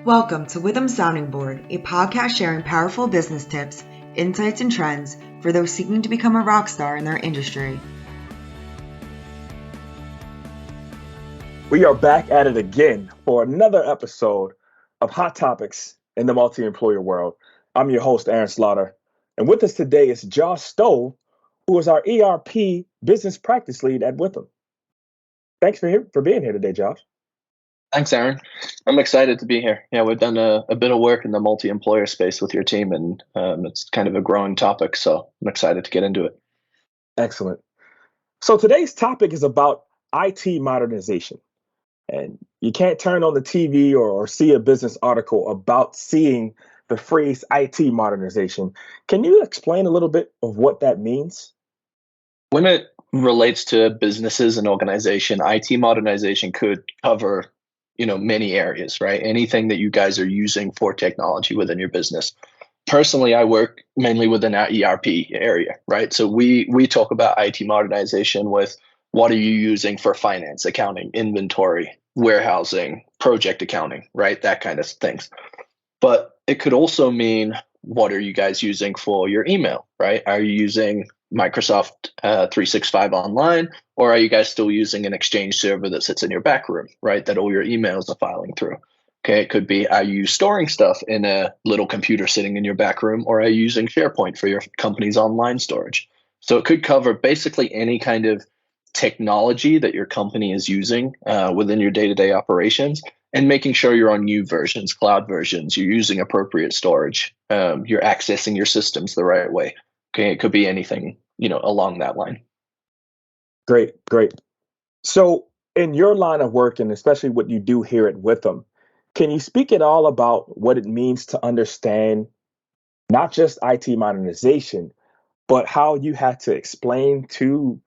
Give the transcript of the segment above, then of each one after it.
Welcome to Witham Sounding Board, a podcast sharing powerful business tips, insights, and trends for those seeking to become a rock star in their industry. We are back at it again for another episode of Hot Topics in the Multi-Employer World. I'm your host, Aaron Slaughter, and with us today is Josh Stowe, who is our ERP Business Practice Lead at Witham. Thanks for being here today, Josh. Thanks, Aaron. I'm excited to be here. Yeah, we've done a bit of work in the multi-employer space with your team, and it's kind of a growing topic, so I'm excited to get into it. Excellent. So today's topic is about IT modernization. And you can't turn on the TV or see a business article about seeing the phrase IT modernization. Can you explain a little bit of what that means? When it relates to businesses and organization, IT modernization could cover many areas, right? Anything that you guys are using for technology within your business. Personally, I work mainly within our ERP area, right? So we talk about IT modernization with what are you using for finance, accounting, inventory, warehousing, project accounting, right? That kind of things. But it could also mean what are you guys using for your email, right? Are you using Microsoft 365 online, or are you guys still using an Exchange server that sits in your back room, right? That all your emails are filing through. Okay, it could be, are you storing stuff in a little computer sitting in your back room, or are you using SharePoint for your company's online storage? So it could cover basically any kind of technology that your company is using within your day-to-day operations, and making sure you're on new versions, cloud versions, you're using appropriate storage, you're accessing your systems the right way. Okay, it could be anything, along that line. Great. So in your line of work, and especially what you do here at Witham, can you speak at all about what it means to understand not just IT modernization, but how you had to explain to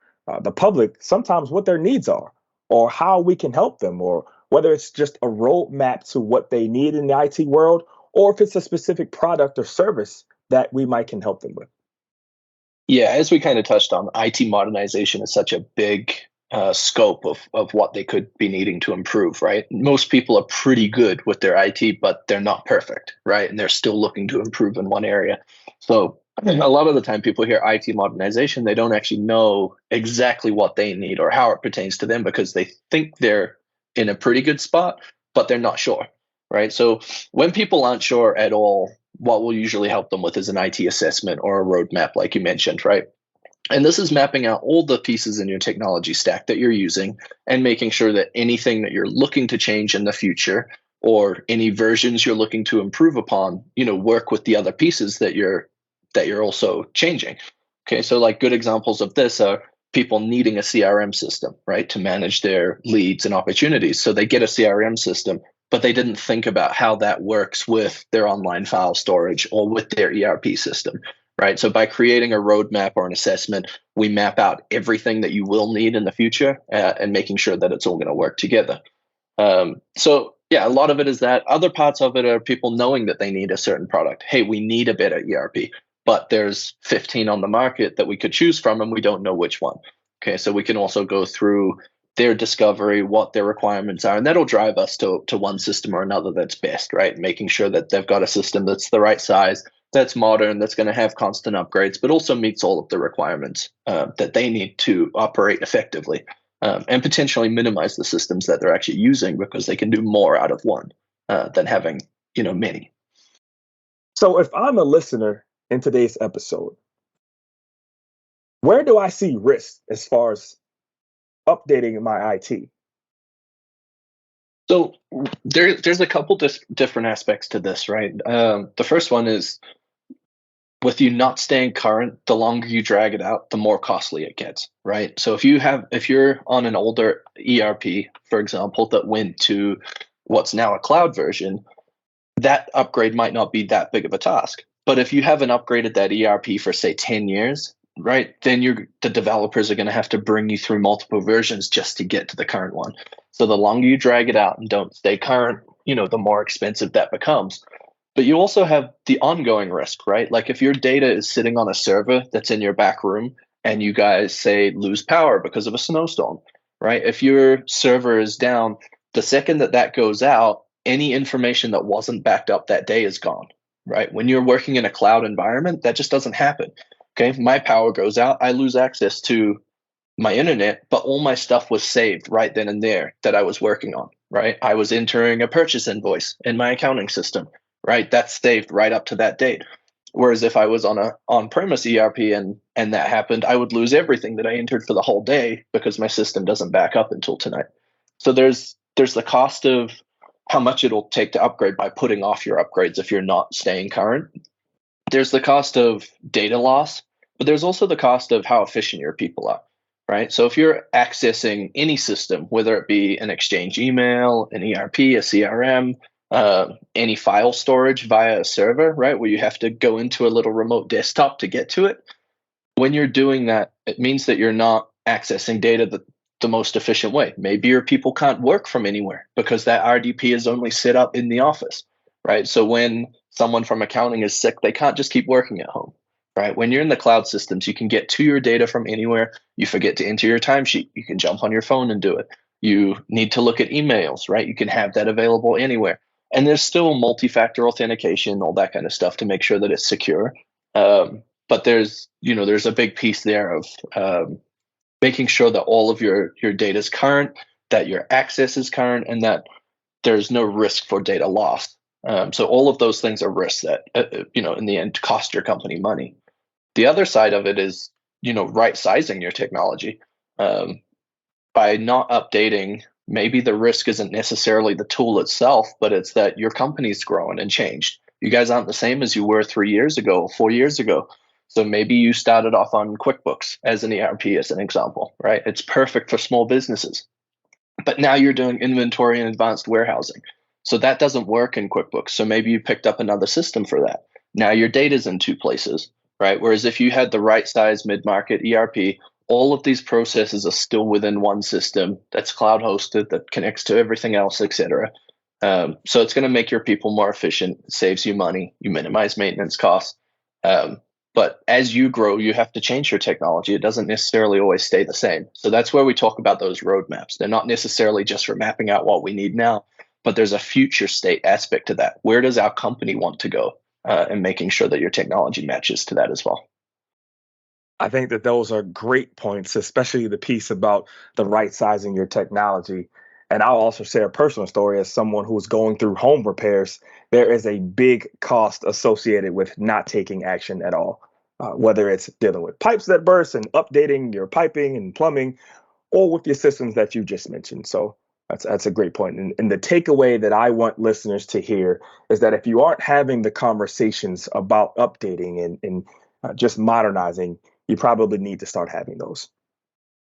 the public sometimes what their needs are, or how we can help them, or whether it's just a roadmap to what they need in the IT world, or if it's a specific product or service that we might can help them with? Yeah, as we kind of touched on, IT modernization is such a big scope of what they could be needing to improve, right? Most people are pretty good with their IT, but they're not perfect, right? And they're still looking to improve in one area. So a lot of the time people hear IT modernization, they don't actually know exactly what they need or how it pertains to them, because they think they're in a pretty good spot, but they're not sure, right? So when people aren't sure at all, what we'll usually help them with is an IT assessment or a roadmap, like you mentioned, right? And this is mapping out all the pieces in your technology stack that you're using and making sure that anything that you're looking to change in the future, or any versions you're looking to improve upon, work with the other pieces that you're also changing. Okay, so like good examples of this are people needing a CRM system, right, to manage their leads and opportunities. So they get a CRM system, but they didn't think about how that works with their online file storage or with their ERP system, right? So by creating a roadmap or an assessment, we map out everything that you will need in the future and making sure that it's all going to work together. So yeah, a lot of it is that. Other parts of it are people knowing that they need a certain product. Hey, we need a better ERP, but there's 15 on the market that we could choose from, and we don't know which one. Okay, so we can also go through their discovery, what their requirements are, and that'll drive us to one system or another that's best, right? Making sure that they've got a system that's the right size, that's modern, that's going to have constant upgrades, but also meets all of the requirements that they need to operate effectively, and potentially minimize the systems that they're actually using, because they can do more out of one than having many. So if I'm a listener in today's episode, where do I see risk as far as updating my IT? So there's a couple different aspects to this, right? The first one is, with you not staying current, the longer you drag it out, the more costly it gets, right? So if you're on an older ERP, for example, that went to what's now a cloud version, that upgrade might not be that big of a task. But if you haven't upgraded that ERP for, say, 10 years, right, then the developers are going to have to bring you through multiple versions just to get to the current one. So the longer you drag it out and don't stay current, the more expensive that becomes. But you also have the ongoing risk, right? Like if your data is sitting on a server that's in your back room and you guys, say, lose power because of a snowstorm, right? If your server is down, the second that goes out, any information that wasn't backed up that day is gone, right? When you're working in a cloud environment, that just doesn't happen. Okay, my power goes out, I lose access to my internet, but all my stuff was saved right then and there that I was working on, right? I was entering a purchase invoice in my accounting system, right? That's saved right up to that date. Whereas if I was on a on-premise ERP and that happened, I would lose everything that I entered for the whole day because my system doesn't back up until tonight. So there's the cost of how much it'll take to upgrade by putting off your upgrades if you're not staying current. There's the cost of data loss, but there's also the cost of how efficient your people are, right? So if you're accessing any system, whether it be an Exchange email, an ERP, a CRM, any file storage via a server, right, where you have to go into a little remote desktop to get to it. When you're doing that, it means that you're not accessing data the most efficient way. Maybe your people can't work from anywhere because that RDP is only set up in the office, right? So when someone from accounting is sick, they can't just keep working at home, right? When you're in the cloud systems, you can get to your data from anywhere. You forget to enter your timesheet, you can jump on your phone and do it. You need to look at emails, right? You can have that available anywhere. And there's still multi-factor authentication, all that kind of stuff to make sure that it's secure. But there's a big piece there of making sure that all of your data is current, that your access is current, and that there's no risk for data loss. So all of those things are risks that in the end cost your company money. The other side of it is right sizing your technology. By not updating, maybe the risk isn't necessarily the tool itself, but it's that your company's grown and changed. You guys aren't the same as you were 3 years ago, 4 years ago. So maybe you started off on QuickBooks as an ERP, as an example, right? It's perfect for small businesses. But now you're doing inventory and advanced warehousing. So that doesn't work in QuickBooks. So maybe you picked up another system for that. Now your data's in two places, right? Whereas if you had the right size mid-market ERP, all of these processes are still within one system that's cloud hosted, that connects to everything else, etc. So it's going to make your people more efficient, it saves you money, you minimize maintenance costs. But as you grow, you have to change your technology. It doesn't necessarily always stay the same. So that's where we talk about those roadmaps. They're not necessarily just for mapping out what we need now, but there's a future state aspect to that. Where does our company want to go? And making sure that your technology matches to that as well. I think that those are great points, especially the piece about the right sizing your technology. And I'll also share a personal story as someone who's going through home repairs. There is a big cost associated with not taking action at all, whether it's dealing with pipes that burst and updating your piping and plumbing, or with your systems that you just mentioned. So that's a great point. And the takeaway that I want listeners to hear is that if you aren't having the conversations about updating and just modernizing, you probably need to start having those.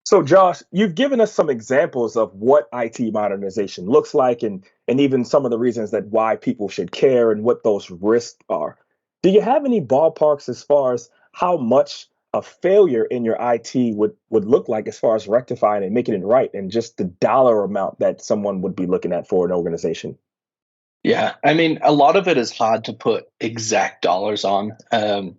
So, Josh, you've given us some examples of what IT modernization looks like and even some of the reasons that why people should care and what those risks are. Do you have any ballparks as far as how much a failure in your IT would look like as far as rectifying and making it right and just the dollar amount that someone would be looking at for an organization? Yeah, I mean, a lot of it is hard to put exact dollars on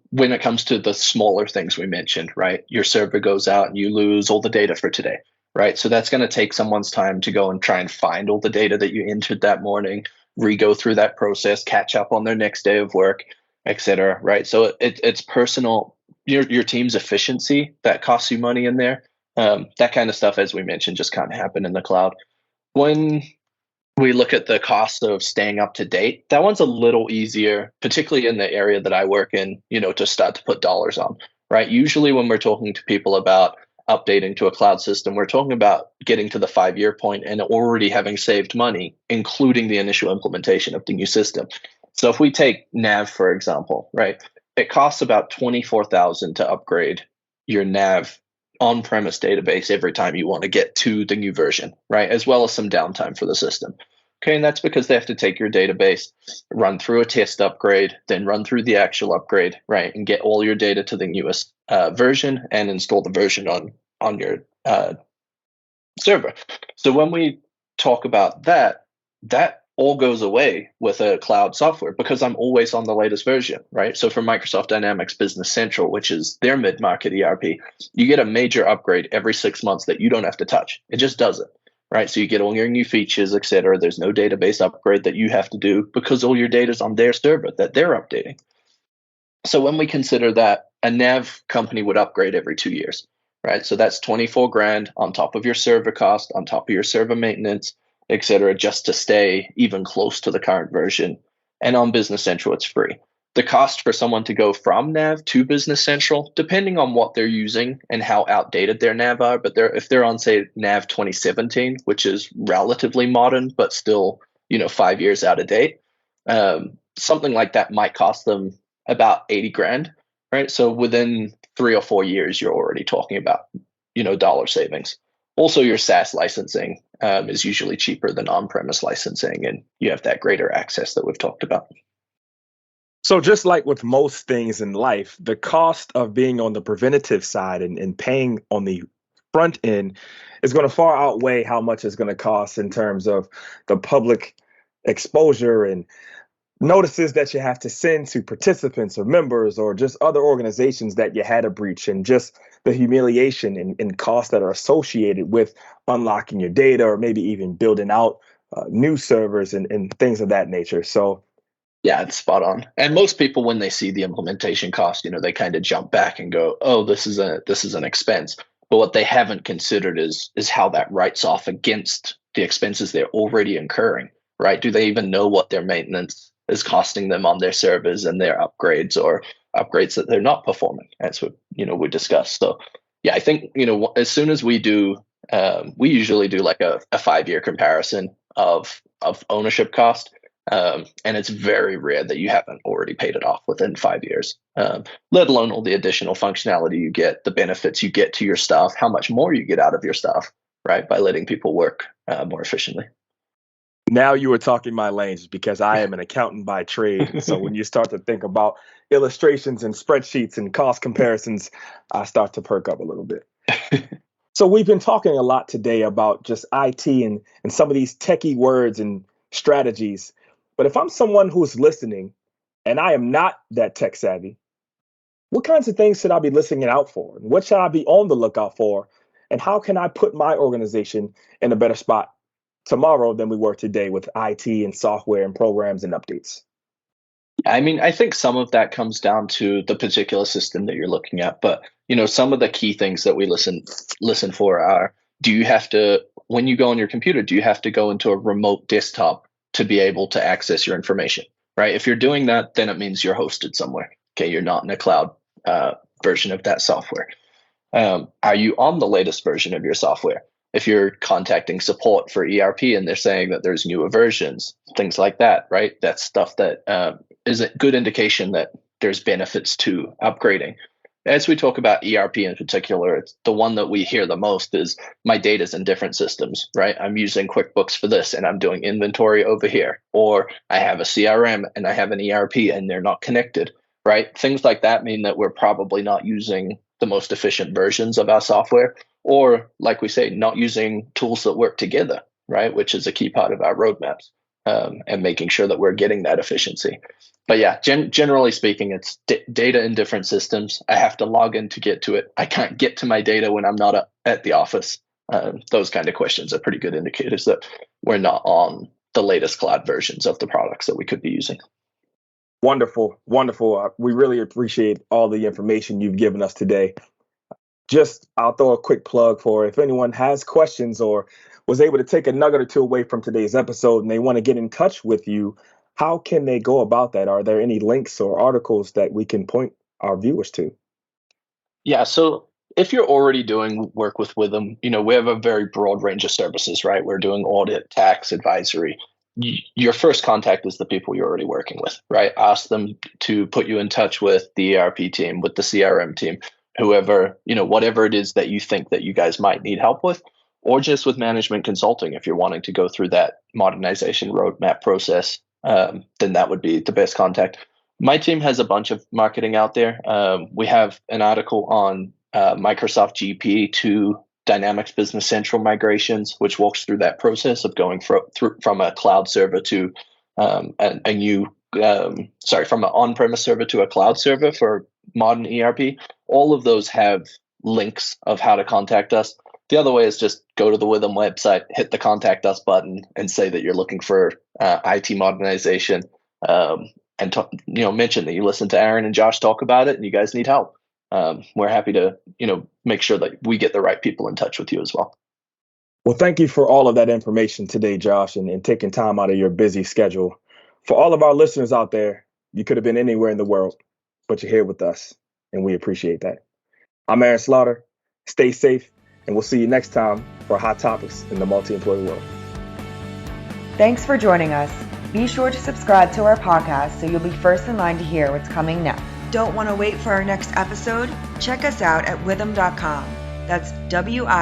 when it comes to the smaller things we mentioned, right? Your server goes out and you lose all the data for today, right? So that's going to take someone's time to go and try and find all the data that you entered that morning, re-go through that process, catch up on their next day of work, etc. Right? So it's personal, your team's efficiency that costs you money in there. That kind of stuff, as we mentioned, just can't happen in the cloud. When we look at the cost of staying up to date, that one's a little easier, particularly in the area that I work in, to start to put dollars on, right? Usually when we're talking to people about updating to a cloud system, we're talking about getting to the 5-year point and already having saved money, including the initial implementation of the new system. So if we take Nav, for example, right, it costs about $24,000 to upgrade your Nav on-premise database every time you want to get to the new version, right? As well as some downtime for the system. Okay, and that's because they have to take your database, run through a test upgrade, then run through the actual upgrade, right? And get all your data to the newest version and install the version on your server. So when we talk about that all goes away with a cloud software because I'm always on the latest version, right? So for Microsoft Dynamics Business Central, which is their mid-market ERP, you get a major upgrade every 6 months that you don't have to touch. It just does it, right? So you get all your new features, et cetera. There's no database upgrade that you have to do because all your data's on their server that they're updating. So when we consider that, a nav company would upgrade every 2 years, right? So that's 24 grand on top of your server cost, on top of your server maintenance, et cetera, just to stay even close to the current version. And on Business Central, it's free. The cost for someone to go from nav to Business Central, depending on what they're using and how outdated their nav are, but if they're on, say, nav 2017, which is relatively modern, but still, 5 years out of date, something like that might cost them about 80 grand, right? So within 3 or 4 years, you're already talking about, dollar savings. Also, your SaaS licensing is usually cheaper than on-premise licensing, and you have that greater access that we've talked about. So just like with most things in life, the cost of being on the preventative side and paying on the front end is going to far outweigh how much it's going to cost in terms of the public exposure and notices that you have to send to participants or members or just other organizations that you had a breach, and just the humiliation and costs that are associated with unlocking your data or maybe even building out new servers and things of that nature. So yeah, it's spot on. And most people, when they see the implementation cost, they kind of jump back and go, "Oh, this is an expense." But what they haven't considered is how that writes off against the expenses they're already incurring, right? Do they even know what their maintenance is costing them on their servers and their upgrades, or upgrades that they're not performing, as we discussed? So yeah, I think as soon as we do, we usually do like a 5-year comparison of ownership cost. And it's very rare that you haven't already paid it off within 5 years, let alone all the additional functionality you get, the benefits you get to your staff, how much more you get out of your staff, right, by letting people work more efficiently. now you are talking my language, because I am an accountant by trade. And so when you start to think about illustrations and spreadsheets and cost comparisons, I start to perk up a little bit. So we've been talking a lot today about just IT and some of these techie words and strategies. But if I'm someone who's listening and I am not that tech savvy, what kinds of things should I be listening out for? What should I be on the lookout for? And how can I put my organization in a better spot tomorrow than we were today with IT and software and programs and updates? I mean, I think some of that comes down to the particular system that you're looking at, but some of the key things that we listen for are: do you have to, when you go on your computer, do you have to go into a remote desktop to be able to access your information, right? If you're doing that, then it means you're hosted somewhere. Okay, you're not in a cloud version of that software. Are you on the latest version of your software? If you're contacting support for ERP and they're saying that there's newer versions, things like that, right? That's stuff that is a good indication that there's benefits to upgrading. As we talk about ERP in particular, it's the one that we hear the most is my data's in different systems, right? I'm using QuickBooks for this and I'm doing inventory over here, or I have a CRM and I have an ERP and they're not connected, right? Things like that mean that we're probably not using the most efficient versions of our software, or like we say, not using tools that work together, right? Which is a key part of our roadmaps, and making sure that we're getting that efficiency. But yeah, generally speaking, it's data in different systems. I have to log in to get to it. I can't get to my data when I'm not at the office. Those kind of questions are pretty good indicators that we're not on the latest cloud versions of the products that we could be using. Wonderful, wonderful. We really appreciate all the information you've given us today. Just, I'll throw a quick plug for if anyone has questions or was able to take a nugget or two away from today's episode and they want to get in touch with you, how can they go about that? Are there any links or articles that we can point our viewers to? Yeah, so if you're already doing work with Witham, we have a very broad range of services, right? We're doing audit, tax, advisory. Your first contact is the people you're already working with, right? Ask them to put you in touch with the ERP team, with the CRM team, whoever, whatever it is that you think that you guys might need help with, or just with management consulting. If you're wanting to go through that modernization roadmap process, then that would be the best contact. My team has a bunch of marketing out there. We have an article on Microsoft GP to Dynamics Business Central migrations, which walks through that process of going from a cloud server to from an on-premise server to a cloud server for modern ERP. All of those have links of how to contact us. The other way is just go to the Witham website, hit the contact us button, and say that you're looking for IT modernization, and mention that you listen to Aaron and Josh talk about it, and you guys need help. We're happy to make sure that we get the right people in touch with you as well. Well, thank you for all of that information today, Josh, and taking time out of your busy schedule. For all of our listeners out there, you could have been anywhere in the world, but you're here with us, and we appreciate that. I'm Aaron Slaughter. Stay safe, and we'll see you next time for hot topics in the multi-employer world. Thanks for joining us. Be sure to subscribe to our podcast so you'll be first in line to hear what's coming next. Don't want to wait for our next episode? Check us out at withum.com. That's WITHUM.com.